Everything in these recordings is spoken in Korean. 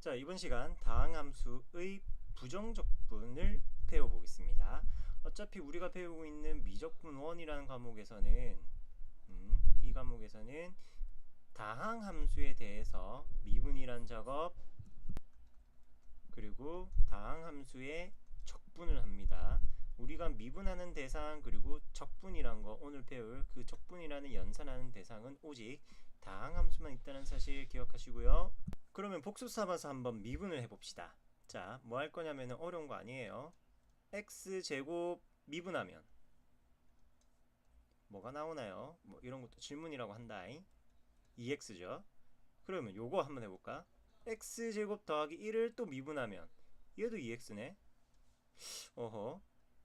자, 이번 시간 다항함수의 부정적분을 배워보겠습니다. 어차피 우리가 배우고 있는 미적분 1이라는 과목에서는 이 과목에서는 다항함수에 대해서 미분이란 작업 그리고 다항함수의 적분을 합니다. 우리가 미분하는 대상 그리고 적분이란 거 오늘 배울 그 적분이라는 연산하는 대상은 오직 다항함수만 있다는 사실 기억하시고요. 그러면 복수 삼아서 한번 미분을 해봅시다. 자, 뭐 할 거냐면 어려운 거 아니에요. x제곱 미분하면 뭐가 나오나요? 뭐 이런 것도 질문이라고 한다. 2x죠. 그러면 요거 한번 해볼까? x제곱 더하기 1을 또 미분하면 얘도 2x네. 어허.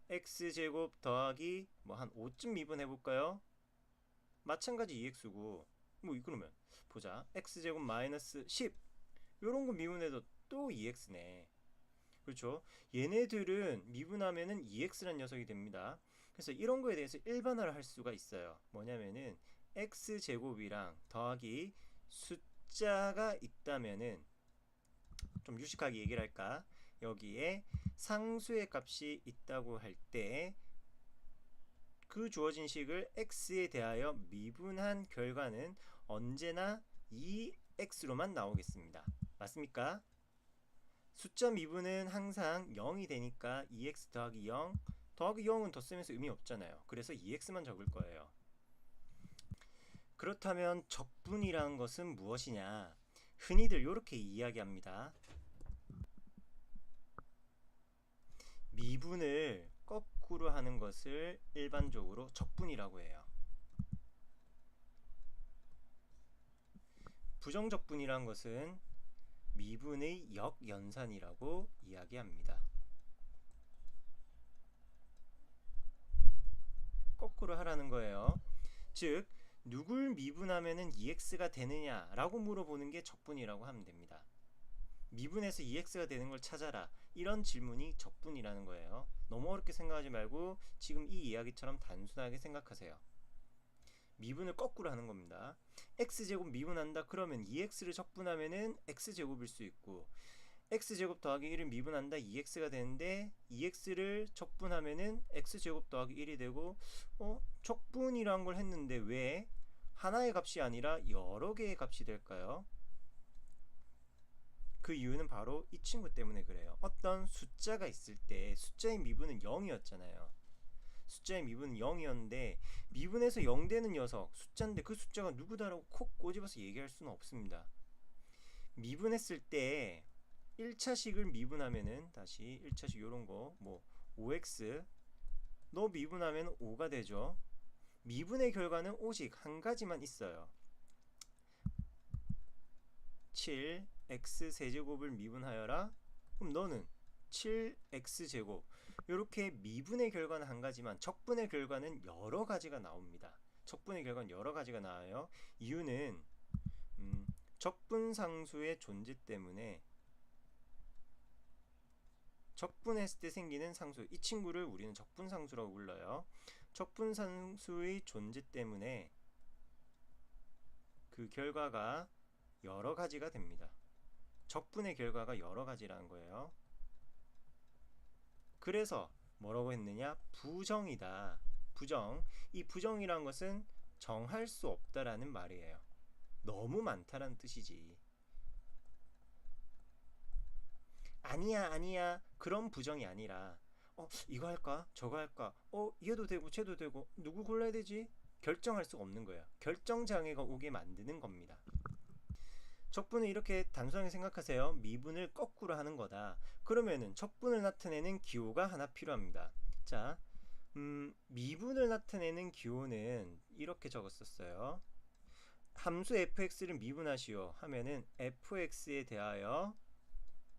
x제곱 더하기 뭐 한 5쯤 미분해볼까요? 마찬가지 2x고 뭐 그러면 보자. x제곱 마이너스 10 요런 거 미분해도 또 2x네. 그렇죠? 얘네들은 미분하면은 2x란 녀석이 됩니다. 그래서 이런 거에 대해서 일반화를 할 수가 있어요. 뭐냐면은 x제곱이랑 더하기 숫자가 있다면은 좀 유식하게 얘기를 할까? 여기에 상수의 값이 있다고 할 때 그 주어진 식을 x에 대하여 미분한 결과는 언제나 2x로만 나오겠습니다. 맞습니까? 숫자 미분은 항상 0이 되니까 2x 더하기 0 더하기 0은 더 쓰면서 의미 없잖아요. 그래서 2x만 적을 거예요. 그렇다면 적분이라는 것은 무엇이냐? 흔히들 이렇게 이야기합니다. 미분을 거꾸로 하는 것을 일반적으로 적분이라고 해요. 부정적분이란 것은 미분의 역연산이라고 이야기합니다. 거꾸로 하라는 거예요. 즉 누굴 미분하면은 2x가 되느냐라고 물어보는 게 적분이라고 하면 됩니다. 미분해서 2x가 되는 걸 찾아라. 이런 질문이 적분이라는 거예요. 너무 어렵게 생각하지 말고 지금 이 이야기처럼 단순하게 생각하세요. 미분을 거꾸로 하는 겁니다. x제곱 미분한다 그러면 2x를 적분하면은 x제곱일 수 있고 x제곱 더하기 1을 미분한다 2x가 되는데 2x를 적분하면은 x제곱 더하기 1이 되고 적분이란 걸 했는데 왜 하나의 값이 아니라 여러 개의 값이 될까요? 그 이유는 바로 이 친구 때문에 그래요. 어떤 숫자가 있을 때 숫자의 미분은 0이었잖아요. 숫자의 미분은 0이었는데 미분에서 0 되는 녀석 숫자인데 그 숫자가 누구다라고 콕 꼬집어서 얘기할 수는 없습니다. 미분했을 때 1차식을 미분하면은 다시 1차식 요런거 뭐 5x 너 미분하면 5가 되죠. 미분의 결과는 오직 한 가지만 있어요. 7x 세제곱을 미분하여라. 그럼 너는 7x제곱 이렇게 미분의 결과는 한 가지만 적분의 결과는 여러 가지가 나옵니다. 적분의 결과는 여러 가지가 나와요. 이유는 적분상수의 존재 때문에 적분했을 때 생기는 상수 이 친구를 우리는 적분상수라고 불러요. 적분상수의 존재 때문에 그 결과가 여러 가지가 됩니다. 적분의 결과가 여러 가지라는 거예요. 그래서 뭐라고 했느냐? 부정이다. 부정. 이 부정이란 것은 정할 수 없다라는 말이에요. 너무 많다라는 뜻이지. 아니야 그런 부정이 아니라 이거 할까 저거 할까 얘도 되고 쟤도 되고 누구 골라야 되지 결정할 수가 없는 거예요. 결정장애가 오게 만드는 겁니다. 적분을 이렇게 단순하게 생각하세요. 미분을 거꾸로 하는 거다. 그러면은 적분을 나타내는 기호가 하나 필요합니다. 자, 미분을 나타내는 기호는 이렇게 적었었어요. 함수 fx를 미분하시오 하면은 fx에 대하여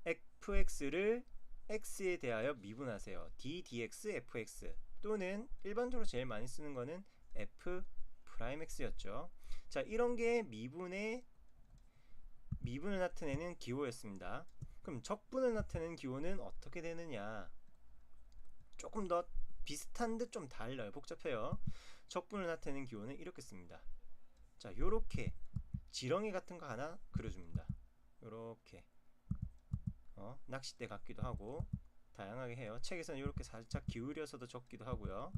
fx를 x에 대하여 미분하세요. d dx fx 또는 일반적으로 제일 많이 쓰는 거는 f 프라임 x였죠. 자, 이런 게 미분을 나타내는 기호였습니다. 그럼 적분을 나타내는 기호는 어떻게 되느냐? 조금 더 비슷한 듯 좀 달라요. 복잡해요. 적분을 나타내는 기호는 이렇게 씁니다. 자, 요렇게 지렁이 같은 거 하나 그려줍니다. 요렇게 낚싯대 같기도 하고 다양하게 해요. 책에서는 이렇게 살짝 기울여서도 적기도 하고요.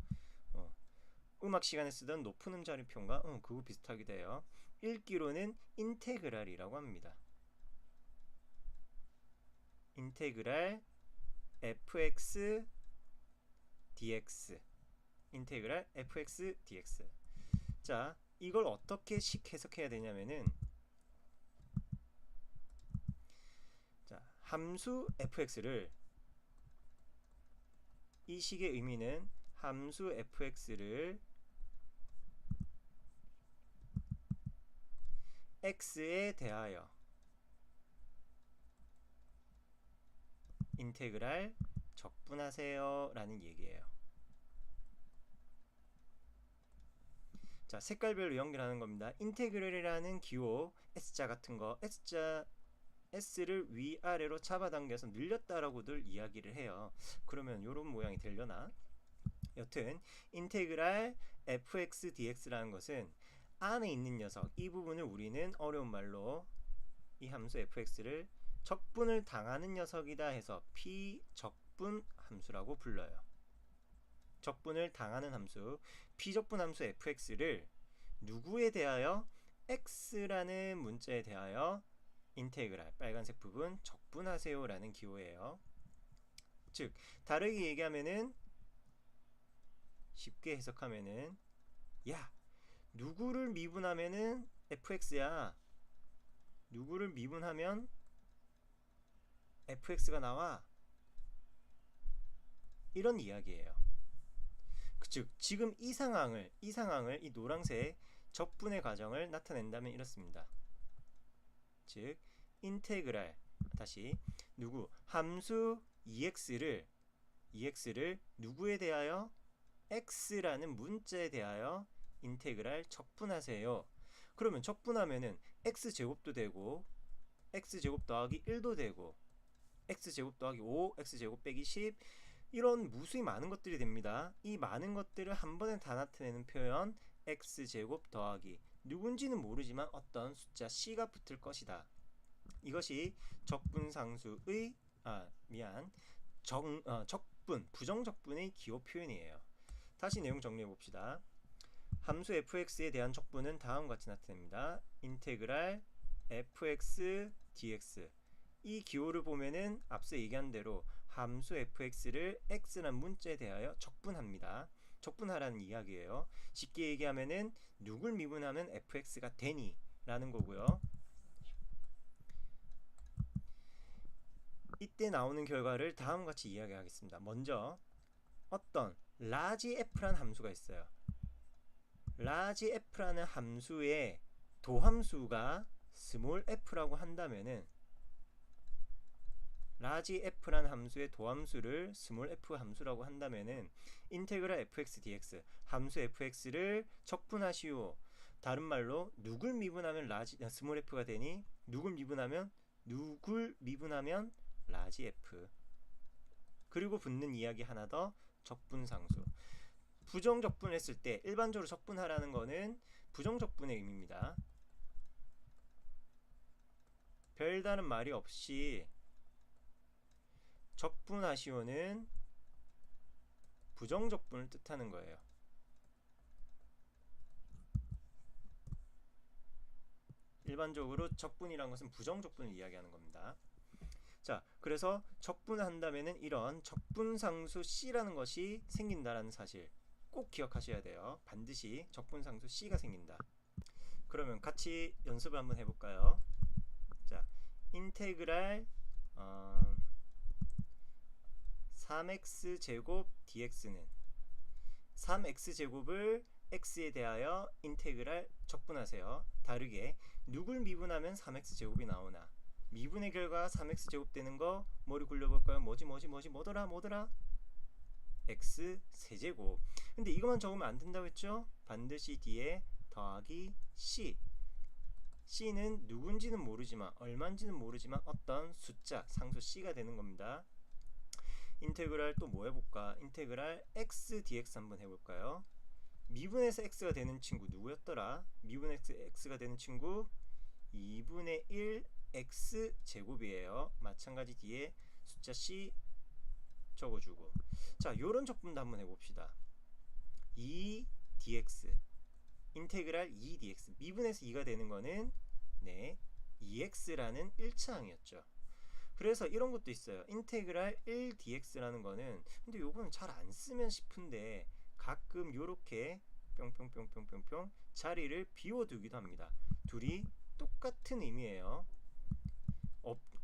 음악 시간에 쓰던 높은 음자리표인가? 그거 비슷하기도 해요. 읽기로는 인테그랄이라고 합니다. 인테그랄 fx dx 인테그랄 fx dx. 자, 이걸 어떻게 식 해석해야 되냐면은, 자, 함수 fx를, 이 식의 의미는 함수 fx를 x에 대하여 인테그랄 적분하세요 라는 얘기예요. 자, 색깔별로 연결하는 겁니다. 인테그랄이라는 기호 S자 같은 거, S를 위아래로 잡아당겨서 늘렸다라고들 이야기를 해요. 그러면 이런 모양이 되려나? 여튼 인테그랄 fx dx라는 것은 안에 있는 녀석, 이 부분을 우리는 어려운 말로 이 함수 fx를 적분을 당하는 녀석이다 해서 피적분 함수라고 불러요. 적분을 당하는 함수, 피적분 함수 fx를 누구에 대하여? x라는 문자에 대하여 인테그랄, 빨간색 부분 적분하세요 라는 기호예요. 즉 다르게 얘기하면은, 쉽게 해석하면은, 야, 누구를 미분하면은 fx야, 누구를 미분하면 fx가 나와, 이런 이야기예요. 즉 지금 이 상황을 이 노란색 적분의 과정을 나타낸다면 이렇습니다. 즉 인테그랄, 다시 누구, 함수 ex를 누구에 대하여? x라는 문자에 대하여 인테그랄 적분하세요. 그러면 적분하면은 x제곱도 되고 x제곱 더하기 1도 되고 x제곱 더하기 5, x제곱 빼기 10, 이런 무수히 많은 것들이 됩니다. 이 많은 것들을 한 번에 다 나타내는 표현, x제곱 더하기 누군지는 모르지만 어떤 숫자 c가 붙을 것이다. 이것이 적분상수의 적분, 부정적분의 기호 표현이에요. 다시 내용 정리해 봅시다. 함수 fx에 대한 적분은 다음과 같이 나타납니다. 인테그랄 fx dx. 이 기호를 보면은 앞서 얘기한 대로 함수 fx를 x란 문자에 대하여 적분합니다. 적분하라는 이야기예요. 쉽게 얘기하면은 누굴 미분하면 fx가 되니 라는 거고요. 이때 나오는 결과를 다음과 같이 이야기하겠습니다. 먼저 어떤 라지 f라는 함수가 있어요. 라지 f라는 함수의 도함수가 스몰 f라고 한다면은, 라지 f라는 함수의 도함수를 스몰 f 함수라고 한다면은 인테그랄 fx dx, 함수 fx를 적분하시오. 다른 말로 누굴 미분하면 스몰 f가 되니, 누굴 미분하면 라지 f. 그리고 붙는 이야기 하나 더, 적분상수. 부정적분을 했을 때 일반적으로 적분하라는 거는 부정적분의 의미입니다. 별다른 말이 없이 적분하시오는 부정적분을 뜻하는 거예요. 일반적으로 적분이란 것은 부정적분을 이야기하는 겁니다. 자, 그래서 적분한다면은 이런 적분상수 C라는 것이 생긴다라는 사실 꼭 기억하셔야 돼요. 반드시 적분상수 C가 생긴다. 그러면 같이 연습을 한번 해볼까요? 자, 인테그랄 3x제곱 dx는 3x제곱을 x에 대하여 인테그랄 적분하세요. 다르게 누굴 미분하면 3x제곱이 나오나, 미분의 결과 3x제곱 되는 거 머리 굴려볼까요? 뭐더라? x 세제곱. 근데 이것만 적으면 안 된다고 했죠? 반드시 뒤에 더하기 c. c는 누군지는 모르지만, 얼마인지는 모르지만 어떤 숫자, 상수 c가 되는 겁니다. 인테그랄 또 뭐 해볼까? 인테그랄 x dx 한번 해볼까요? 미분에서 x가 되는 친구 누구였더라? 미분에서 x가 되는 친구 2분의 1 x 제곱이에요. 마찬가지 뒤에 숫자 c 적어주고. 자, 요런 적분도 한번 해봅시다. 2dx 인테그랄 2dx 미분에서 2가 되는 거는 네 2x라는 1차항이었죠. 그래서 이런 것도 있어요. 인테그랄 1dx라는 거는 근데 요거는 잘 안 쓰면 싶은데 가끔 요렇게 뿅뿅뿅뿅뿅뿅 자리를 비워두기도 합니다. 둘이 똑같은 의미예요.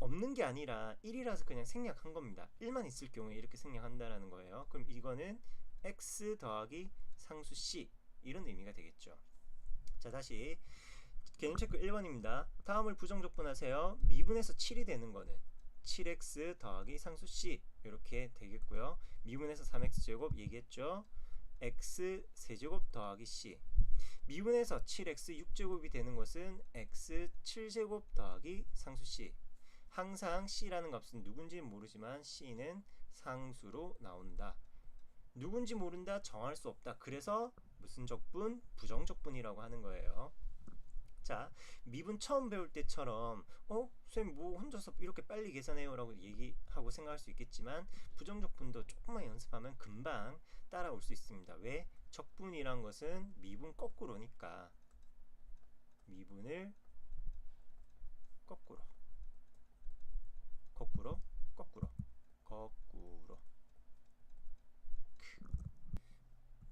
없는 게 아니라 1이라서 그냥 생략한 겁니다. 1만 있을 경우에 이렇게 생략한다라는 거예요. 그럼 이거는 x 더하기 상수 c 이런 의미가 되겠죠. 자, 다시 개념 체크 1번입니다. 다음을 부정적분하세요. 미분에서 7이 되는 거는 7x 더하기 상수 c 이렇게 되겠고요. 미분에서 3x제곱 얘기했죠. x 세제곱 더하기 c. 미분에서 7x 6제곱이 되는 것은 x 7제곱 더하기 상수 c. 항상 c라는 값은 누군지는 모르지만 c는 상수로 나온다. 누군지 모른다, 정할 수 없다. 그래서 무슨 적분? 부정적분이라고 하는 거예요. 자, 미분 처음 배울 때처럼 선생님 뭐 혼자서 이렇게 빨리 계산해요 라고 얘기하고 생각할 수 있겠지만 부정적분도 조금만 연습하면 금방 따라올 수 있습니다. 왜? 적분이란 것은 미분 거꾸로니까. 미분을 거꾸로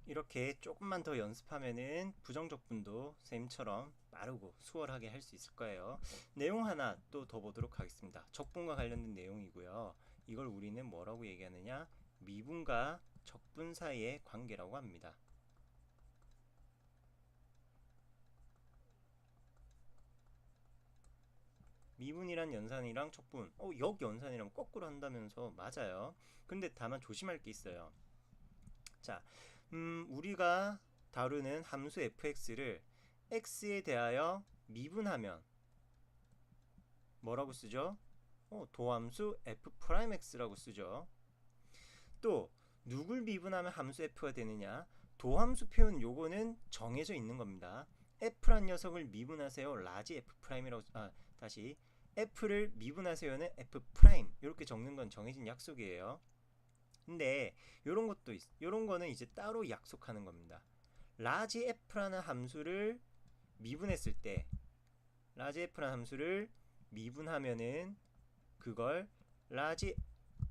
이렇게 조금만 더 연습하면은 부정적분도 선생님처럼 빠르고 수월하게 할 수 있을 거예요. 내용 하나 또 더 보도록 하겠습니다. 적분과 관련된 내용이고요. 이걸 우리는 뭐라고 얘기하느냐? 미분과 적분 사이의 관계라고 합니다. 미분이란 연산이랑 적분, 역연산이랑 거꾸로 한다면서 맞아요. 근데 다만 조심할 게 있어요. 자, 우리가 다루는 함수 fx를 x에 대하여 미분하면 뭐라고 쓰죠? 도함수 f'x라고 쓰죠. 또 누굴 미분하면 함수 f가 되느냐? 도함수 표현 요거는 정해져 있는 겁니다. f란 녀석을 미분하세요. 라지 f'이라고 다시 f를 미분하세요는 f' 이렇게 적는 건 정해진 약속이에요. 근데 요런 거는 이제 따로 약속하는 겁니다. 라지 f라는 함수를 미분했을 때 라지 f라는 함수를 미분하면은 그걸 라지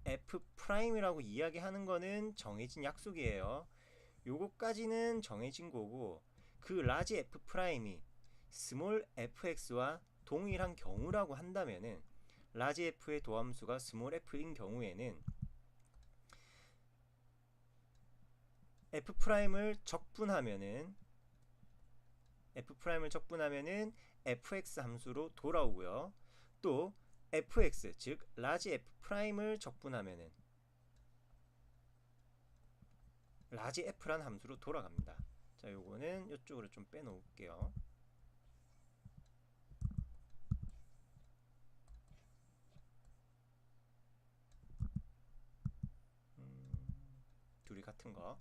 f'이라고 이야기하는 거는 정해진 약속이에요. 요거까지는 정해진 거고 그 라지 f'이 스몰 fx와 동일한 경우라고 한다면은 라지 f의 도함수가 스몰 f인 경우에는 f'을 적분하면은 fx 함수로 돌아오고요. 또 fx 즉 라지 f'을 적분하면은 라지 f란 함수로 돌아갑니다. 자, 요거는 이쪽으로 좀 빼놓을게요. 둘이 같은 거.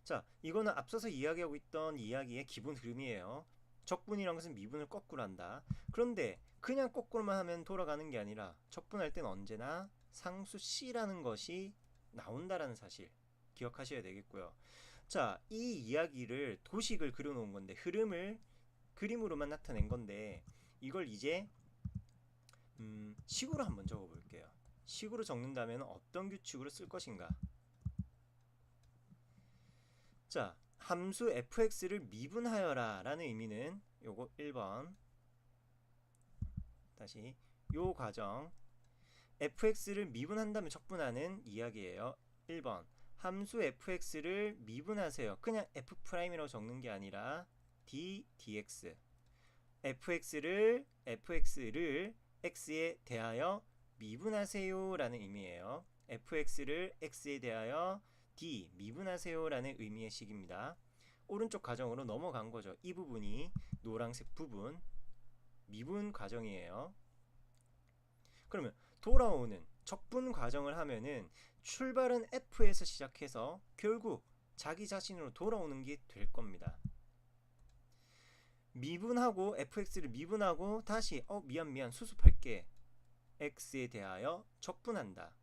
자, 이거는 앞서서 이야기하고 있던 이야기의 기본 흐름이에요. 적분이란 것은 미분을 거꾸로 한다. 그런데 그냥 거꾸로만 하면 돌아가는 게 아니라 적분할 때는 언제나 상수 c라는 것이 나온다라는 사실 기억하셔야 되겠고요. 자, 이 이야기를 도식을 그려놓은 건데 흐름을 그림으로만 나타낸 건데 이걸 이제 식으로 한번 적어볼게요. 식으로 적는다면 어떤 규칙으로 쓸 것인가? 자, 함수 fx를 미분하여라 라는 의미는 요거 1번 다시 요 과정 fx를 미분한다면 적분하는 이야기예요. 1번 함수 fx를 미분하세요. 그냥 f'이라고 적는 게 아니라 dx fx를 x에 대하여 미분하세요 라는 의미예요. fx를 x에 대하여 d 미분하세요 라는 의미의 식입니다. 오른쪽 과정으로 넘어간 거죠. 이 부분이 노란색 부분 미분 과정이에요. 그러면 돌아오는 적분 과정을 하면은 출발은 f에서 시작해서 결국 자기 자신으로 돌아오는 게 될 겁니다. 미분하고 fx를 미분하고 다시 미안 수습할게. x에 대하여 적분한다.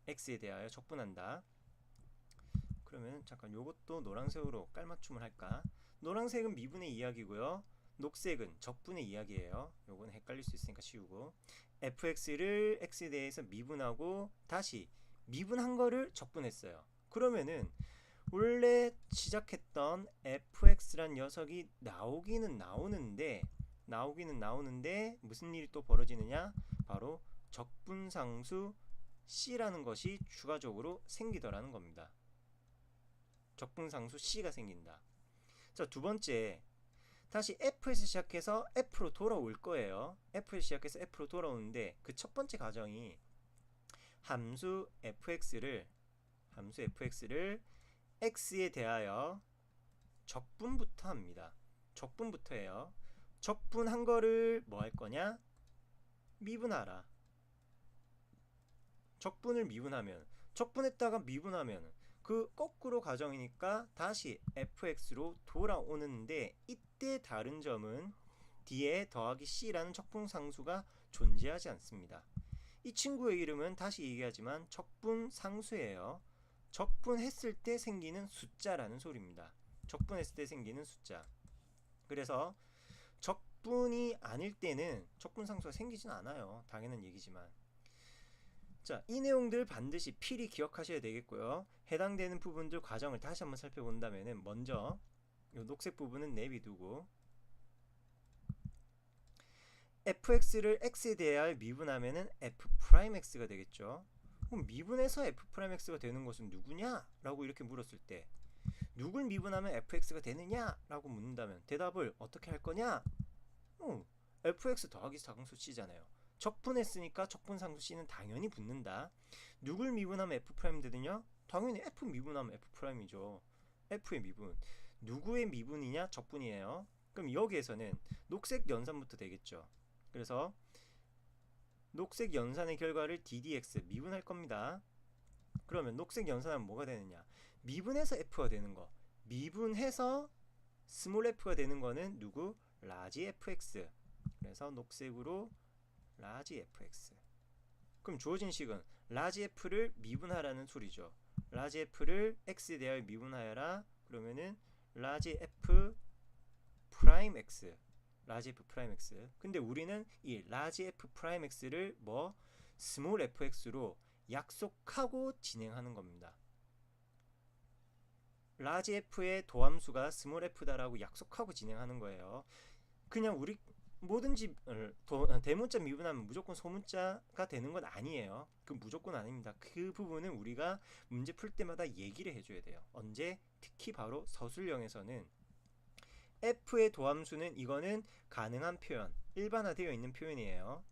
x에 대하여 적분한다. 그러면 잠깐 요것도 노란색으로 깔맞춤을 할까? 노란색은 미분의 이야기고요. 녹색은 적분의 이야기예요. 요거는 헷갈릴 수 있으니까 치우고, fx를 x에 대해서 미분하고 다시 미분한 거를 적분했어요. 그러면은 원래 시작했던 fx란 녀석이 나오기는 나오는데 무슨 일이 또 벌어지느냐? 바로 적분상수 c라는 것이 추가적으로 생기더라는 겁니다. 적분상수 c가 생긴다. 자, 두 번째, 다시 f에서 시작해서 f로 돌아올 거예요. f에서 시작해서 f로 돌아오는데 그 첫 번째 과정이 함수 fx를 x에 대하여 적분부터 합니다. 적분부터 해요. 적분한 거를 뭐 할 거냐? 미분하라. 적분을 미분하면, 적분했다가 미분하면 그 거꾸로 과정이니까 다시 fx로 돌아오는데, 이때 다른 점은 뒤에 더하기 c라는 적분상수가 존재하지 않습니다. 이 친구의 이름은 다시 얘기하지만 적분상수예요. 적분했을 때 생기는 숫자라는 소리입니다. 적분했을 때 생기는 숫자. 그래서 적분이 아닐 때는 적분상수가 생기진 않아요. 당연한 얘기지만. 자, 이 내용들 반드시 필히 기억하셔야 되겠고요. 해당되는 부분들 과정을 다시 한번 살펴본다면, 먼저 이 녹색 부분은 내비두고 fx를 x에 대하여 미분하면 f'x가 되겠죠. 그럼 미분해서 f'x가 되는 것은 누구냐? 라고 이렇게 물었을 때, 누굴 미분하면 fx가 되느냐? 라고 묻는다면 대답을 어떻게 할 거냐? fx 더하기 상수 c잖아요. 적분했으니까 적분상수 c는 당연히 붙는다. 누굴 미분하면 f' 되느냐? 당연히 f 미분하면 f'이죠. f의 미분. 누구의 미분이냐? 적분이에요. 그럼 여기에서는 녹색 연산부터 되겠죠. 그래서 녹색 연산의 결과를 ddx 미분할 겁니다. 그러면 녹색 연산하면 뭐가 되느냐? 미분해서 f가 되는 거. 미분해서 스몰 f가 되는 거는 누구? 라지 fx. 그래서 녹색으로 라지 fx. 그럼 주어진 식은 라지 f를 미분하라는 소리죠. 라지 f를 x에 대하여 미분하여라. 그러면은 라지 f 프라임 x. 라지 f 프라임 x. 근데 우리는 이 라지 f 프라임 x를 뭐 스몰 fx로 약속하고 진행하는 겁니다. 라지 f의 도함수가 스몰 f다라고 약속하고 진행하는 거예요. 그냥 우리 뭐든지 대문자 미분하면 무조건 소문자가 되는 건 아니에요. 그 무조건 아닙니다. 그 부분은 우리가 문제 풀 때마다 얘기를 해줘야 돼요. 언제? 특히 바로 서술형에서는 f의 도함수는 이거는 가능한 표현, 일반화되어 있는 표현이에요.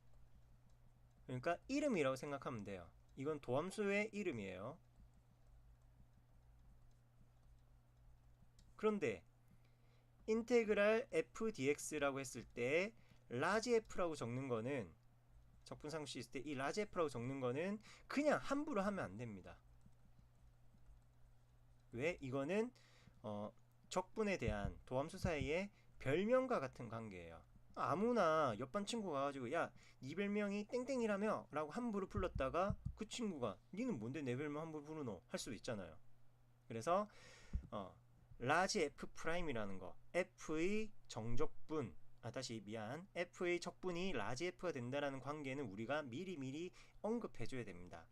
그러니까 이름이라고 생각하면 돼요. 이건 도함수의 이름이에요. 그런데 인테그랄 f dx라고 했을 때 라지 f라고 적는 거는, 적분상수 있을 때 이 라지 f라고 적는 거는 그냥 함부로 하면 안 됩니다. 왜? 이거는 적분에 대한 도함수 사이의 별명과 같은 관계예요. 아무나 옆반 친구 가가지고 야, 네 별명이 땡땡이라며? 라고 함부로 불렀다가 그 친구가 니는 뭔데 내 별명 함부로 부르노? 할 수도 있잖아요. 그래서 라지 f 프라임이라는 거, f의 정적분, f의 적분이 라지 f가 된다라는 관계는 우리가 미리미리 언급해줘야 됩니다.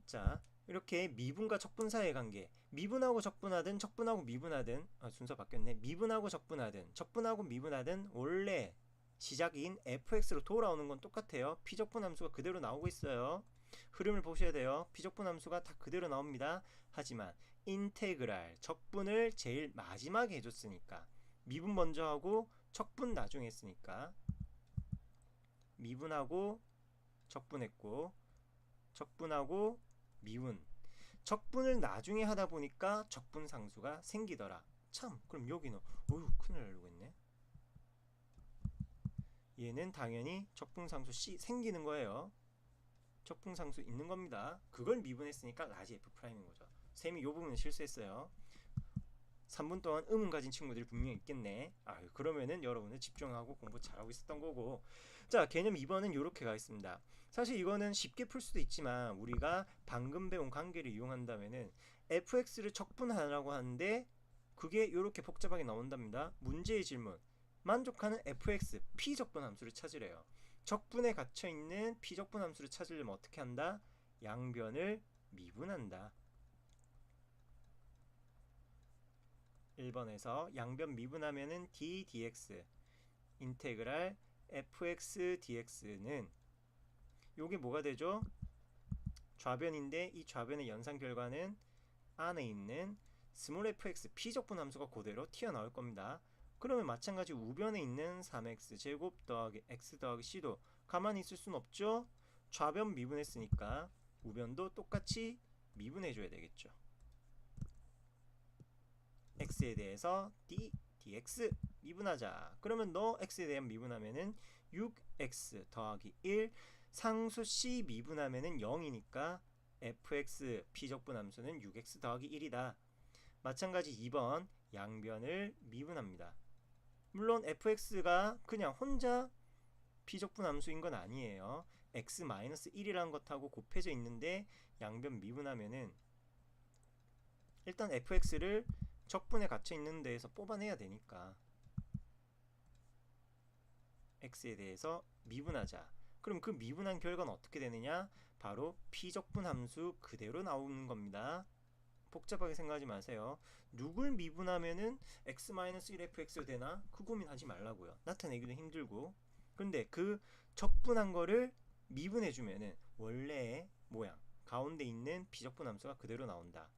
자, 이렇게 미분과 적분 사이의 관계, 미분하고 적분하든 적분하고 미분하든, 순서 바뀌었네. 미분하고 적분하든 적분하고 미분하든 원래 시작인 fx로 돌아오는 건 똑같아요. 피적분 함수가 그대로 나오고 있어요. 흐름을 보셔야 돼요. 피적분 함수가 다 그대로 나옵니다. 하지만 인테그랄 적분을 제일 마지막에 해줬으니까, 미분 먼저 하고 적분 나중에 했으니까 미분하고 적분했고 적분하고 미분, 적분을 나중에 하다 보니까 적분상수가 생기더라. 참, 그럼 여기는 어휴 큰일 나려고 했네. 얘는 당연히 적분상수 C 생기는 거예요. 적분상수 있는 겁니다. 그걸 미분했으니까 라지 F'인 거죠. 쌤이 이 부분은 실수했어요. 3분 동안 의문 가진 친구들이 분명히 있겠네. 그러면은 여러분은 집중하고 공부 잘하고 있었던 거고. 자, 개념 2번은 이렇게 가 있습니다. 사실 이거는 쉽게 풀 수도 있지만 우리가 방금 배운 관계를 이용한다면은 fx를 적분하라고 하는데 그게 이렇게 복잡하게 나온답니다. 문제의 질문. 만족하는 fx p적분 함수를 찾으래요. 적분에 갇혀 있는 p적분 함수를 찾으려면 어떻게 한다? 양변을 미분한다. 1번에서 양변 미분하면은 d dx 인테그랄 fx dx는 요게 뭐가 되죠? 좌변인데 이 좌변의 연산 결과는 안에 있는 스몰 fx p적분 함수가 그대로 튀어나올 겁니다. 그러면 마찬가지 우변에 있는 3x 제곱 더하기 x 더하기 c도 가만히 있을 순 없죠? 좌변 미분했으니까 우변도 똑같이 미분해줘야 되겠죠. x에 대해서 dx 미분하자. 그러면 너 x에 대한 미분하면은 6x 더하기 1 상수 c 미분하면은 0이니까 fx p적분 함수는 6x 더하기 1이다. 마찬가지 2번 양변을 미분합니다. 물론 fx가 그냥 혼자 p적분 함수인 건 아니에요. x-1이라는 것하고 곱해져 있는데 양변 미분하면은 일단 fx를 적분에 갇혀 있는 데에서 뽑아내야 되니까 x에 대해서 미분하자. 그럼 그 미분한 결과는 어떻게 되느냐? 바로 p적분 함수 그대로 나오는 겁니다. 복잡하게 생각하지 마세요. 누굴 미분하면은 x-1fx가 되나? 그 고민하지 말라고요. 나타내기도 힘들고. 근데 그 적분한 거를 미분해주면은 원래의 모양 가운데 있는 비적분 함수가 그대로 나온다.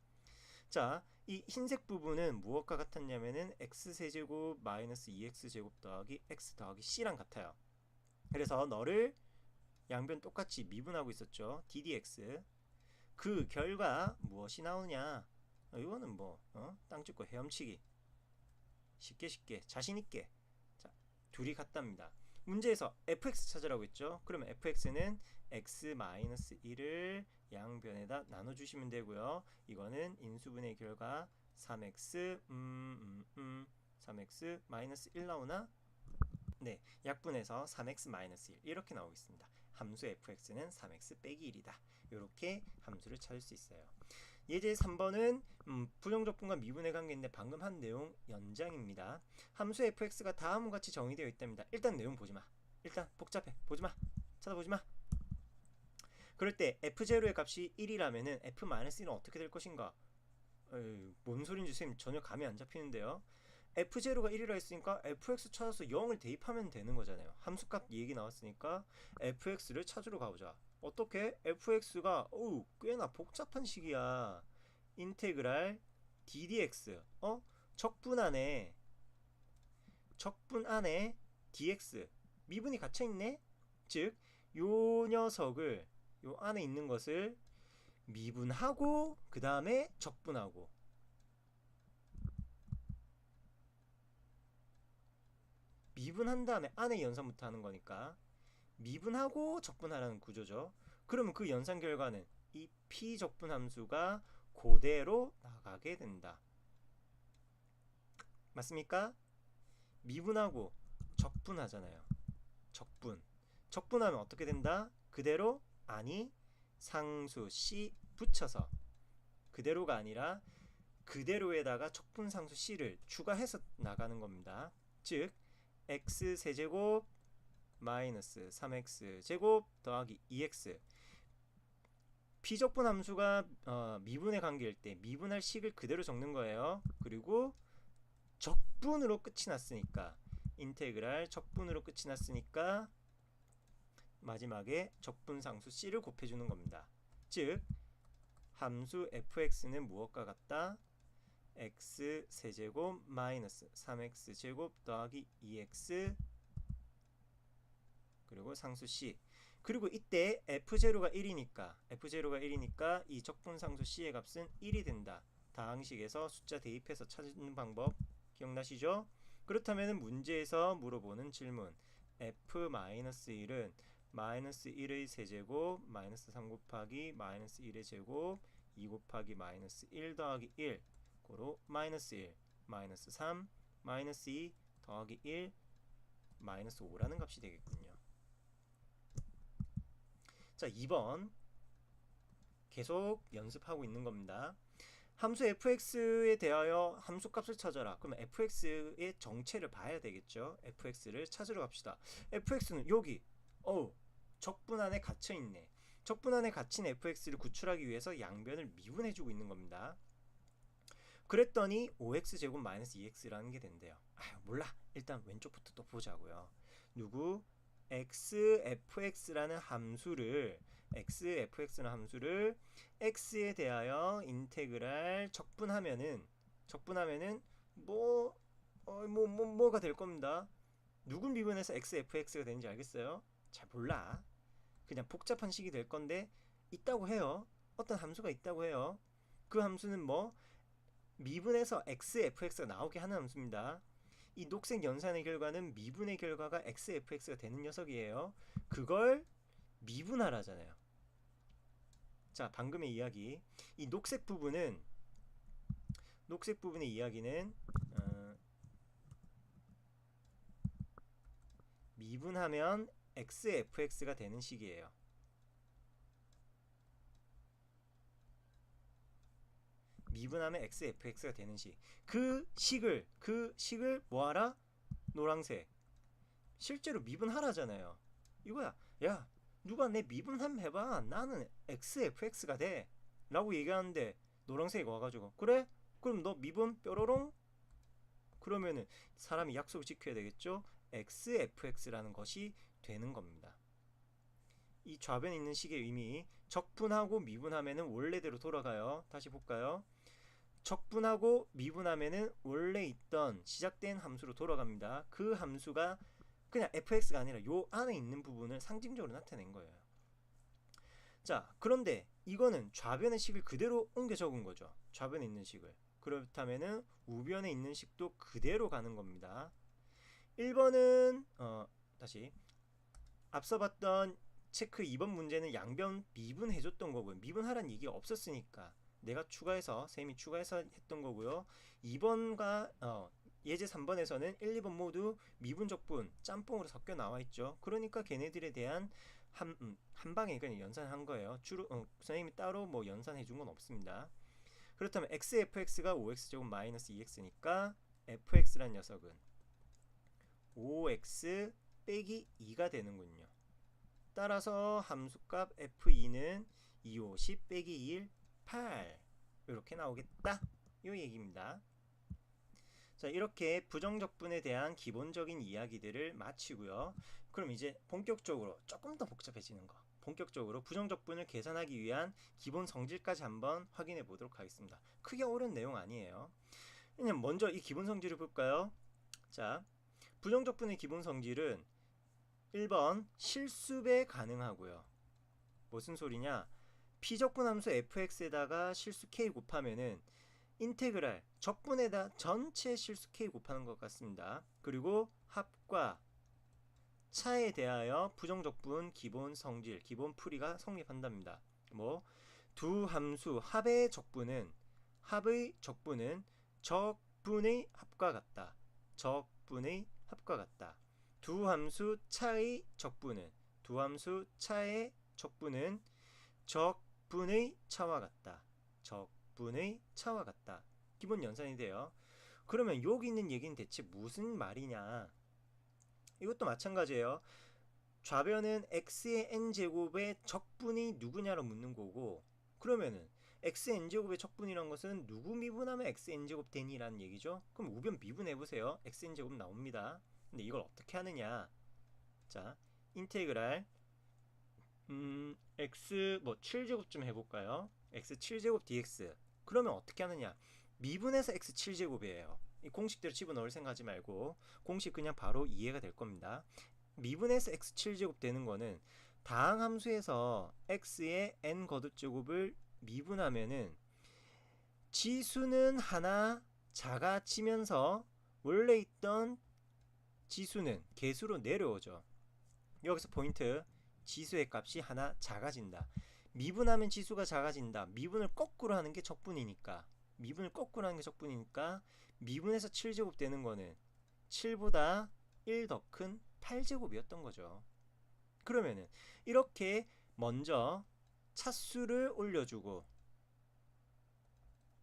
자, 이 흰색 부분은 무엇과 같았냐면은 x세제곱 마이너스 2x제곱 더하기 x 더하기 c랑 같아요. 그래서 너를 양변 똑같이 미분하고 있었죠. ddx. 그 결과 무엇이 나오냐? 이거는 뭐 땅 짚고 헤엄치기. 쉽게 자신있게. 자, 둘이 같답니다. 문제에서 fx 찾으라고 했죠. 그러면 fx는 x-1을 양변에다 나눠주시면 되고요. 이거는 인수분해 결과 3x 3x-1 나오나? 네, 약분해서 3x-1 이렇게 나오겠습니다. 함수 fx는 3x 빼기 1이다. 이렇게 함수를 찾을 수 있어요. 예제 3번은 부정적분과 미분의 관계인데 방금 한 내용 연장입니다. 함수 fx가 다음과 같이 정의되어 있답니다. 일단 내용 보지마. 일단 복잡해. 보지마. 찾아보지마. 그럴 때 f0의 값이 1이라면은 f-1은 어떻게 될 것인가? 뭔 소린지 선생님 전혀 감이 안 잡히는데요. f0가 1이라 했으니까 fx 찾아서 0을 대입하면 되는 거잖아요. 함수값 얘기 나왔으니까 fx를 찾으러 가보자. 어떻게? fx가 꽤나 복잡한 식이야. 인테그랄 ddx 적분 안에 dx 미분이 갇혀있네? 즉 요 녀석을 요 안에 있는 것을 미분하고 그 다음에 적분하고 미분한 다음에 안에 연산부터 하는 거니까 미분하고 적분하라는 구조죠. 그러면 그 연산 결과는 이 p적분 함수가 그대로 나가게 된다. 맞습니까? 미분하고 적분하잖아요. 적분하면 어떻게 된다? 그대로 아니 상수 c 붙여서 그대로가 아니라 그대로에다가 적분상수 c를 추가해서 나가는 겁니다. 즉 x세제곱 마이너스 3x제곱 더하기 2x p적분 함수가 미분의 관계일 때 미분할 식을 그대로 적는 거예요. 그리고 적분으로 끝이 났으니까 인테그랄 적분으로 끝이 났으니까 마지막에 적분상수 c를 곱해주는 겁니다. 즉 함수 fx는 무엇과 같다? x세제곱 마이너스 3x제곱 더하기 2x 그리고 상수 c 그리고 이때 f0가 1이니까 이 적분상수 c의 값은 1이 된다. 다항식에서 숫자 대입해서 찾는 방법 기억나시죠? 그렇다면 문제에서 물어보는 질문 f-1은 마이너스 1의 세제곱 마이너스 3 곱하기 마이너스 1의 제곱 2 곱하기 마이너스 1 더하기 1 고로 마이너스 1 마이너스 3 마이너스 2 더하기 1 마이너스 5라는 값이 되겠군요. 자, 2번 계속 연습하고 있는 겁니다. 함수 fx에 대하여 함수값을 찾아라. 그러면 fx의 정체를 봐야 되겠죠. fx를 찾으러 갑시다. fx는 여기 적분 안에 갇혀 있네. 적분 안에 갇힌 fx를 구출하기 위해서 양변을 미분해주고 있는 겁니다. 그랬더니 5x제곱 마이너스 2x라는 게 된대요. 몰라. 일단 왼쪽부터 또 보자고요. 누구? xfx라는 함수를 x에 대하여 인테그랄 적분하면은 뭐가 될 겁니다. 누구 미분해서 xfx가 되는지 알겠어요? 잘 몰라. 그냥 복잡한 식이 될 건데 있다고 해요. 어떤 함수가 있다고 해요. 그 함수는 뭐 미분해서 xfx가 나오게 하는 함수입니다. 이 녹색 연산의 결과는 미분의 결과가 xfx가 되는 녀석이에요. 그걸 미분하라잖아요. 자, 방금의 이야기. 이 녹색 부분의 이야기는 미분하면 xfx가 되는 식이에요. 미분하면 xfx가 되는 식. 그 식을 뭐하라? 노란색. 실제로 미분하라잖아요. 이거야. 야, 누가 내 미분 한번 해봐. 나는 xfx가 돼. 라고 얘기하는데 노란색이 와가지고 그래? 그럼 너 미분 뾰로롱? 그러면은 사람이 약속을 지켜야 되겠죠? xfx라는 것이 되는 겁니다. 이 좌변에 있는 식의 의미, 적분하고 미분하면은 원래대로 돌아가요. 다시 볼까요? 적분하고 미분하면은 원래 있던 시작된 함수로 돌아갑니다. 그 함수가 그냥 fx가 아니라 요 안에 있는 부분을 상징적으로 나타낸 거예요. 자, 그런데 이거는 좌변의 식을 그대로 옮겨 적은 거죠. 좌변에 있는 식을. 그렇다면은 우변에 있는 식도 그대로 가는 겁니다. 1번은 다시 앞서 봤던 체크 2번 문제는 양변 미분해줬던 거고요. 미분하라는 얘기가 없었으니까 내가 쌤이 추가해서 했던 거고요. 2번과 예제 3번에서는 1, 2번 모두 미분적분 짬뽕으로 섞여 나와 있죠. 그러니까 걔네들에 대한 한 방에 그냥 연산한 거예요. 선생님이 따로 뭐 연산해 준 건 없습니다. 그렇다면 xfx가 5x제곱 마이너스 2x니까 fx란 녀석은 5x 빼기 2가 되는군요. 따라서 함수값 f2는 2, 5, 10 빼기 1, 8 이렇게 나오겠다. 이 얘기입니다. 자, 이렇게 부정적분에 대한 기본적인 이야기들을 마치고요. 그럼 이제 본격적으로 조금 더 복잡해지는 거. 본격적으로 부정적분을 계산하기 위한 기본 성질까지 한번 확인해 보도록 하겠습니다. 크게 어려운 내용 아니에요. 그냥 먼저 이 기본 성질을 볼까요? 자, 부정적분의 기본 성질은 1번 실수배 가능하고요. 무슨 소리냐? 피적분 함수 fx에다가 실수 k 곱하면은 인테그랄 적분에다 전체 실수 k 곱하는 것 같습니다. 그리고 합과 차에 대하여 부정적분 기본 성질, 기본 풀이가 성립한답니다. 두 함수 합의 적분은 적분의 합과 같다. 적분의 합과 같다. 두 함수 차의 적분은 적분의 차와 같다. 적분의 차와 같다. 기본 연산이 돼요. 그러면 여기 있는 얘기는 대체 무슨 말이냐? 이것도 마찬가지예요. 좌변은 x의 n제곱의 적분이 누구냐로 묻는 거고, 그러면은 xn제곱의 적분이란 것은 누구 미분하면 xn제곱 되니라는 얘기죠. 그럼 우변 미분해보세요. xn제곱 나옵니다. 근데 이걸 어떻게 하느냐? 자, 인테그랄 x 7제곱 좀 해볼까요? x 7제곱 dx. 그러면 어떻게 하느냐? 미분해서 x 7제곱이에요. 이 공식대로 집어넣을 생각하지 말고 공식 그냥 바로 이해가 될 겁니다. 미분해서 x 7제곱 되는 거는 다항함수에서 x의 n 거듭제곱을 미분하면은 지수는 하나 작아지면서 원래 있던 지수는 개수로 내려오죠. 여기서 포인트, 지수의 값이 하나 작아진다. 미분하면 지수가 작아진다. 미분을 거꾸로 하는 게 적분이니까 미분을 거꾸로 하는 게 적분이니까 미분에서 7제곱 되는 거는 7보다 1 더 큰 8제곱이었던 거죠. 그러면은 이렇게 먼저 차수를 올려주고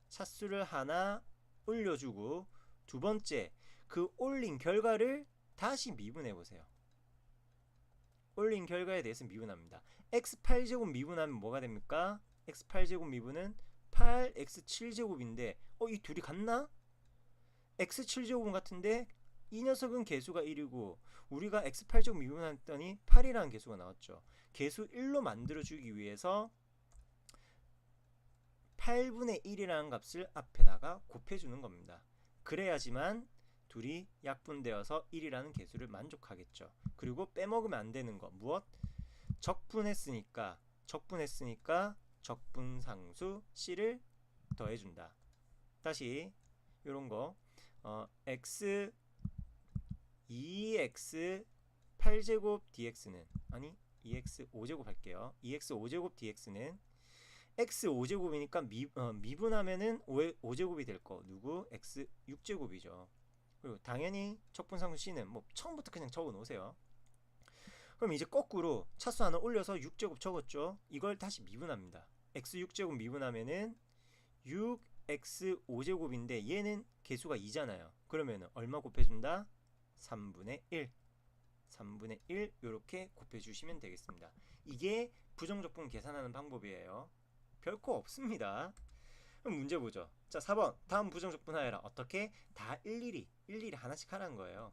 차수를 하나 올려주고 두 번째 그 올린 결과를 다시 미분해 보세요. 올린 결과에 대해서 미분합니다. x8제곱 미분하면 뭐가 됩니까? x8제곱 미분은 8x7제곱인데 이 둘이 같나? x7제곱은 같은데 이 녀석은 개수가 1이고 우리가 x8제곱 미분했더니 8이라는 개수가 나왔죠. 개수 1로 만들어주기 위해서 8분의 1이라는 값을 앞에다가 곱해주는 겁니다. 그래야지만 둘이 약분되어서 1이라는 개수를 만족하겠죠. 그리고 빼먹으면 안 되는 거 무엇? 적분했으니까 적분상수 C를 더해준다. 다시 요런 거 x 2x 8제곱 dx는 아니 2x 5제곱 할게요. 2x 5제곱 dx는 x 5제곱이니까 미분하면은 5제곱이 될 거 누구? x 6제곱이죠. 그리고 당연히 적분상수 C는 뭐 처음부터 그냥 적어 놓으세요. 그럼 이제 거꾸로 차수 하나 올려서 6제곱 적었죠. 이걸 다시 미분합니다. x 6제곱 미분하면은 6x 5제곱인데 얘는 개수가 2잖아요. 그러면 얼마 곱해준다? 3분의 1 3분의 1 이렇게 곱해주시면 되겠습니다. 이게 부정적분 계산하는 방법이에요. 별거 없습니다. 그럼 문제 보죠. 자 4번 다음 부정적분하여라. 어떻게? 다 일일이 하나씩 하라는 거예요.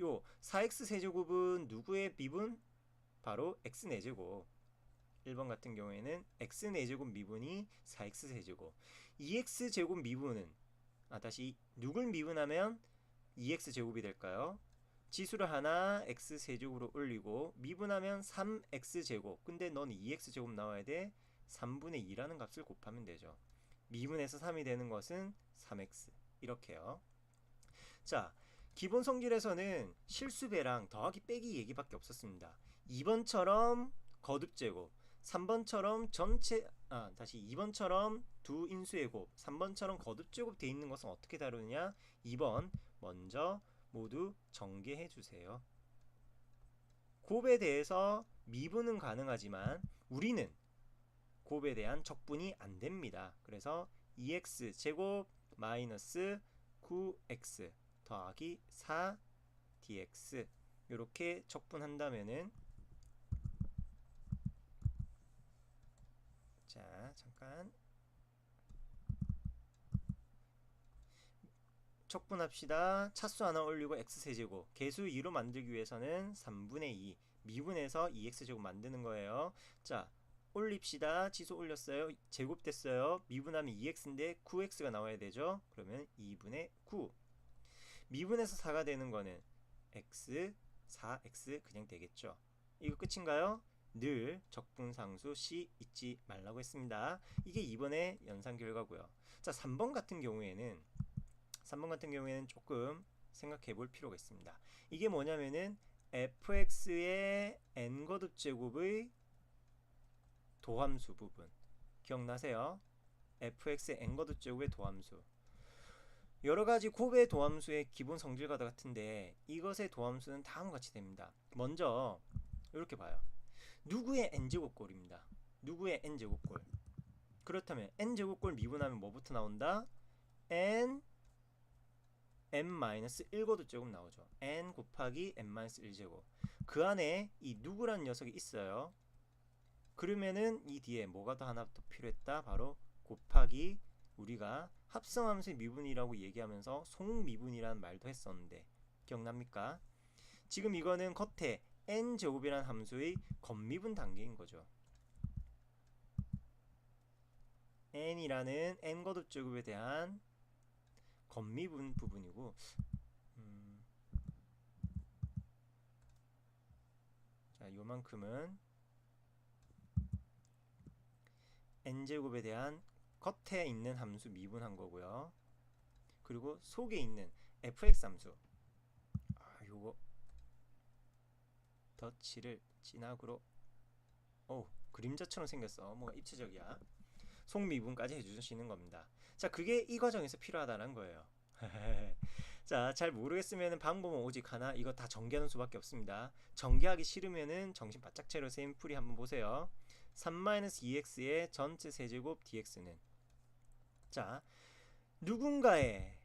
요 4x 세제곱은 누구의 미분? 바로 x 4제곱. 1번 같은 경우에는 x 4제곱 미분이 4x 세제곱. 2x 제곱 미분은 다시 누굴 미분하면 2x 제곱이 될까요? 지수를 하나 x 세제곱으로 올리고 미분하면 3x 제곱. 근데 넌 2x 제곱 나와야 돼. 3분의 2라는 값을 곱하면 되죠. 미분에서 3이 되는 것은 3x. 이렇게요. 자, 기본 성질에서는 실수배랑 더하기 빼기 얘기밖에 없었습니다. 2번처럼 거듭제곱, 3번처럼 다시 2번처럼 두 인수의 곱, 3번처럼 거듭제곱 돼 있는 것은 어떻게 다루느냐? 2번 먼저 모두 정개해 주세요. 곱에 대해서 미분은 가능하지만 우리는 곱에 대한 적분이 안 됩니다. 그래서 2x 제곱 마이너스 9x 더하기 4 dx 이렇게 적분한다면은 자 잠깐 적분합시다. 차수 하나 올리고 x세제곱 개수 2로 만들기 위해서는 3분의 2 미분해서 2x제곱 만드는 거예요. 자 올립시다. 지수 올렸어요. 제곱 됐어요. 미분하면 2x인데 9x가 나와야 되죠. 그러면 2분의 9 미분해서 4가 되는 거는 x 4x 그냥 되겠죠. 이거 끝인가요? 늘 적분상수 C 잊지 말라고 했습니다. 이게 이번에 연산 결과고요. 자 3번 같은 경우에는 조금 생각해 볼 필요가 있습니다. 이게 뭐냐면은 fx의 n거듭 제곱의 도함수 부분 기억나세요? fx의 n거듭 제곱의 도함수 여러가지 곱의 도함수의 기본 성질과 같은데 이것의 도함수는 다음과 같이 됩니다. 먼저 이렇게 봐요. 누구의 n제곱꼴입니다. 누구의 n제곱꼴. 그렇다면 n제곱꼴 미분하면 뭐부터 나온다? n-1거듭 제곱 나오죠. n 곱하기 n-1제곱. 그 안에 이 누구란 녀석이 있어요. 그러면은 이 뒤에 뭐가 더 하나 더 필요했다? 바로 곱하기 우리가 합성함수의 미분이라고 얘기하면서 송미분이라는 말도 했었는데 기억납니까? 지금 이거는 겉에 n제곱이라는 함수의 겉미분 단계인 거죠. n이라는 n거듭 제곱에 대한 겉미분 부분이고 자 요만큼은 n제곱에 대한 겉에 있는 함수 미분한 거고요. 그리고 속에 있는 fx 함수 요거 덧칠을 진하구로 그림자처럼 생겼어. 뭔가 입체적이야. 속미분까지 해주시는 겁니다. 자, 그게 이 과정에서 필요하다는 거예요. 자, 잘 모르겠으면 방법은 오직 하나. 이거 다 전개하는 수밖에 없습니다. 전개하기 싫으면은 정신 바짝 차려 쌤 풀이 한번 보세요. 3-2x의 전체 세제곱 dx는, 자, 누군가의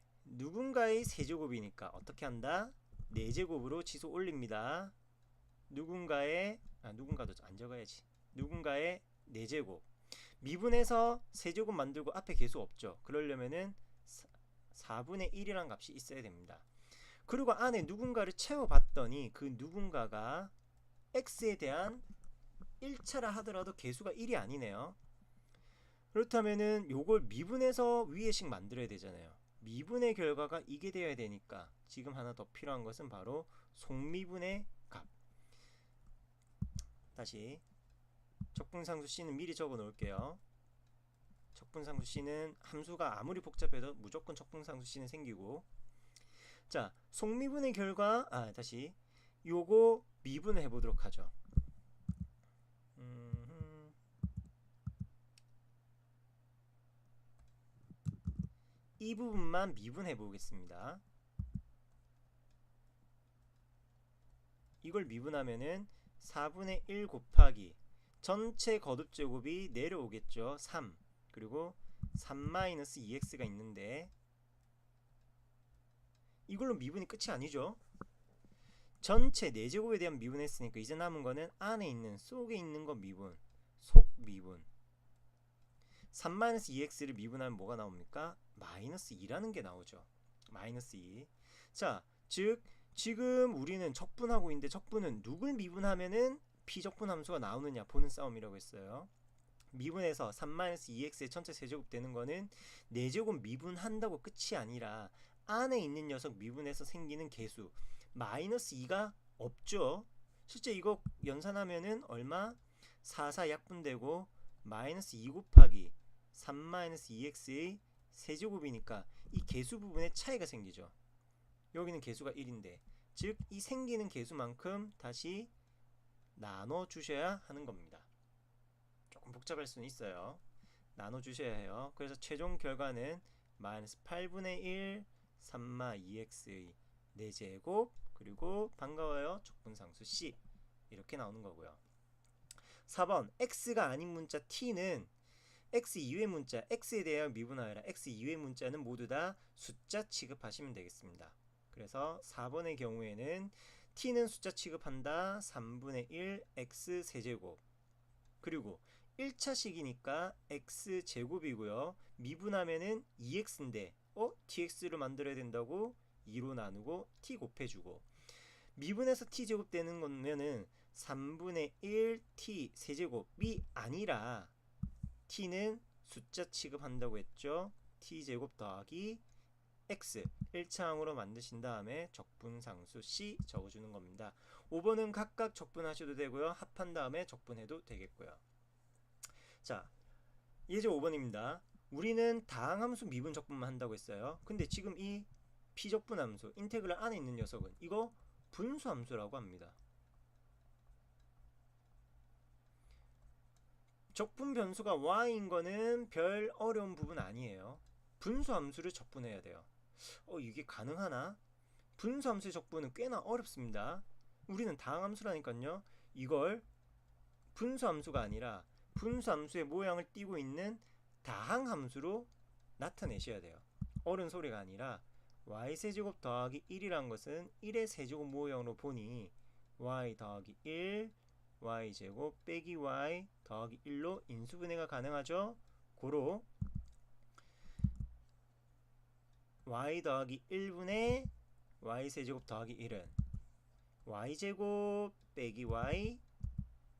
세제곱이니까 어떻게 한다? 4제곱으로 지수 올립니다. 누군가도 안 적어야지. 누군가의 4제곱. 미분해서 세제곱 만들고 앞에 계수 없죠. 그러려면은 4분의 1이란 값이 있어야 됩니다. 그리고 안에 누군가를 채워봤더니 그 누군가가 x에 대한 1차라 하더라도 계수가 1이 아니네요. 그렇다면은 요걸 미분해서 위에씩 만들어야 되잖아요. 미분의 결과가 이게 되어야 되니까 지금 하나 더 필요한 것은 바로 속미분의 값. 다시 적분상수 C는 미리 적어 놓을게요. 적분상수 C는 함수가 아무리 복잡해도 무조건 적분상수 C는 생기고, 자, 속미분의 결과, 다시 요거 미분을 해보도록 하죠. 이 부분만 미분해 보겠습니다. 이걸 미분하면은 4분의 1 곱하기 전체 거듭제곱이 내려오겠죠. 3 그리고 3-2x가 있는데 이걸로 미분이 끝이 아니죠. 전체 4제곱에 대한 미분했으니까 이제 남은 거는 안에 있는 속에 있는 거 미분, 속미분. 3-2x를 미분하면 뭐가 나옵니까? -2라는 게 나오죠. -2. 자, 즉 지금 우리는 적분하고 있는데 적분은 누굴 미분하면은 비적분 함수가 나오느냐 보는 싸움이라고 했어요. 미분해서 3-2x의 전체 세제곱 되는 거는 4제곱 미분한다고 끝이 아니라 안에 있는 녀석 미분해서 생기는 계수 -2가 없죠. 실제 이거 연산하면은 얼마? 4 약분되고 -2 곱하기 3-2x의 세제곱이니까 이 계수 부분에 차이가 생기죠. 여기는 계수가 1인데 즉 이 생기는 계수만큼 다시 나눠주셔야 하는 겁니다. 조금 복잡할 수는 있어요. 나눠주셔야 해요. 그래서 최종 결과는 -8분의 1 3-2x의 4제곱 그리고 반가워요 적분상수 C 이렇게 나오는 거고요. 4번 x가 아닌 문자 t는 x 이외의 문자 x에 대하여 미분하여라. x 이외의 문자는 모두 다 숫자 취급하시면 되겠습니다. 그래서 4번의 경우에는 t는 숫자 취급한다. 3분의 1 x 세제곱 그리고 1차식이니까 x제곱이고요. 미분하면은 2x인데 tx를 만들어야 된다고 2로 나누고 t 곱해주고 미분해서 t제곱 되는 거면은 3분의 1 t 세제곱이 아니라 t는 숫자 취급한다고 했죠. t제곱 더하기 x 1차항으로 만드신 다음에 적분상수 C 적어주는 겁니다. 5번은 각각 적분하셔도 되고요. 합한 다음에 적분해도 되겠고요. 자, 예제 5번입니다. 우리는 다항함수 미분 적분만 한다고 했어요. 근데 지금 이 비적분함수 인테그랄 안에 있는 녀석은 이거 분수함수라고 합니다. 적분 변수가 y인 거는 별 어려운 부분 아니에요. 분수함수를 적분해야 돼요. 이게 가능하나? 분수함수의 적분은 꽤나 어렵습니다. 우리는 다항함수라니까요. 이걸 분수함수가 아니라 분수함수의 모양을 띠고 있는 다항함수로 나타내셔야 돼요. 옳은 소리가 아니라 y세제곱 더하기 1이란 것은 1의 세제곱 모형으로 보니 y 더하기 1 y제곱 빼기 y 더하기 1로 인수분해가 가능하죠. 고로 y 더하기 1분의 y세제곱 더하기 1은 y제곱 빼기 y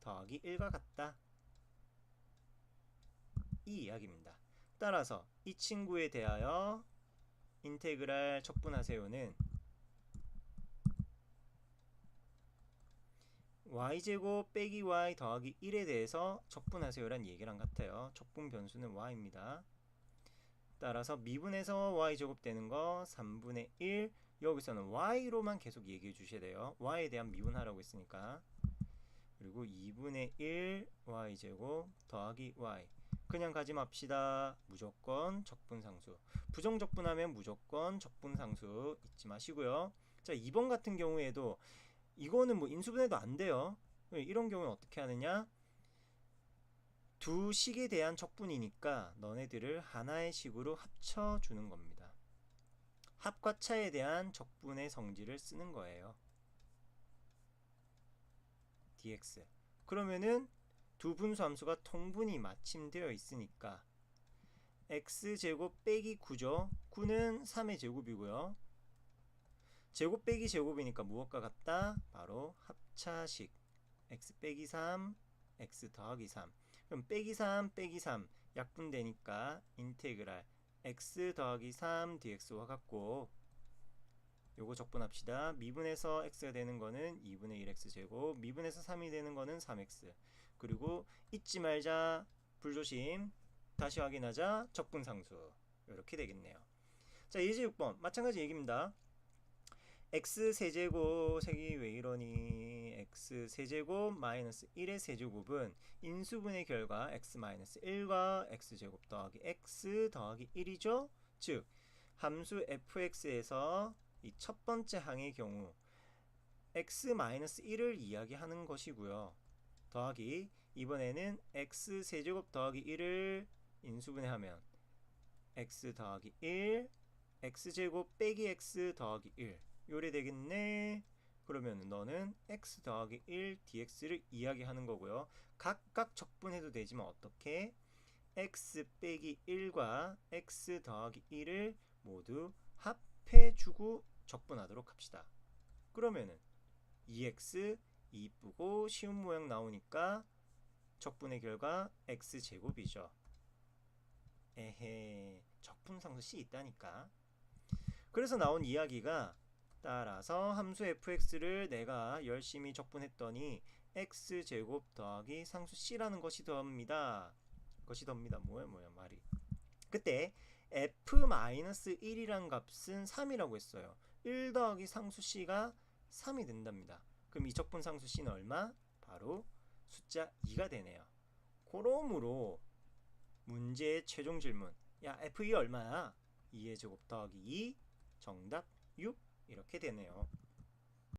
더하기 1과 같다. 이 이야기입니다. 따라서 이 친구에 대하여 인테그랄 적분하세요는 y제곱 빼기 y 더하기 1에 대해서 적분하세요란 얘기랑 같아요. 적분 변수는 y입니다. 따라서 미분해서 y제곱 되는 거 3분의 1 여기서는 y로만 계속 얘기해 주셔야 돼요. y에 대한 미분하라고 했으니까. 그리고 2분의 1 y제곱 더하기 y 그냥 가지 맙시다. 무조건 적분상수. 부정적분하면 무조건 적분상수 잊지 마시고요. 자, 2번 같은 경우에도 이거는 뭐 인수분해도 안 돼요. 이런 경우는 어떻게 하느냐? 두 식에 대한 적분이니까 너네들을 하나의 식으로 합쳐주는 겁니다. 합과 차에 대한 적분의 성질을 쓰는 거예요. dx. 그러면은 두 분수 함수가 통분이 마침되어 있으니까 x제곱 빼기 9죠. 9는 3의 제곱이고요. 제곱 빼기 제곱이니까 무엇과 같다? 바로 합차식. x 빼기 3, x 더하기 3. 그럼 빼기 3 빼기 3 약분되니까 인테그랄 x 더하기 3 dx와 같고, 요거 적분합시다. 미분에서 x가 되는 거는 2분의 1x 제곱, 미분에서 3이 되는 거는 3x. 그리고 잊지 말자, 불조심, 다시 확인하자, 적분상수. 이렇게 되겠네요. 자, 예제 6번 마찬가지 얘기입니다. x 세제곱, 색이 왜 이러니? x 세제곱 마이너스 1의 세제곱은 인수분의 결과 x 마이너스 1과 x제곱 더하기 x 더하기 1이죠. 즉 함수 fx에서 이 첫 번째 항의 경우 x 마이너스 1을 이야기하는 것이고요. 더하기 이번에는 x 세제곱 더하기 1을 인수분해하면 x 더하기 1, x제곱 빼기 x 더하기 1 요래 되겠네. 그러면 너는 x 더하기 1 dx를 이야기하는 거고요. 각각 적분해도 되지만 어떻게? x 빼기 1과 x 더하기 1을 모두 합해주고 적분하도록 합시다. 그러면은 2x 이쁘고 쉬운 모양 나오니까 적분의 결과 x제곱이죠. 에헤, 적분상수 C 있다니까. 그래서 나온 이야기가, 따라서 함수 fx를 내가 열심히 적분했더니 x제곱 더하기 상수 c라는 것이 더합니다. 뭐야 말이. 그때 f-1이란 값은 3이라고 했어요. 1 더하기 상수 c가 3이 된답니다. 그럼 이 적분 상수 c는 얼마? 바로 숫자 2가 되네요. 그러므로 문제의 최종 질문, 야 f2 얼마야? 2의 제곱 더하기 2, 정답 6 이렇게 되네요.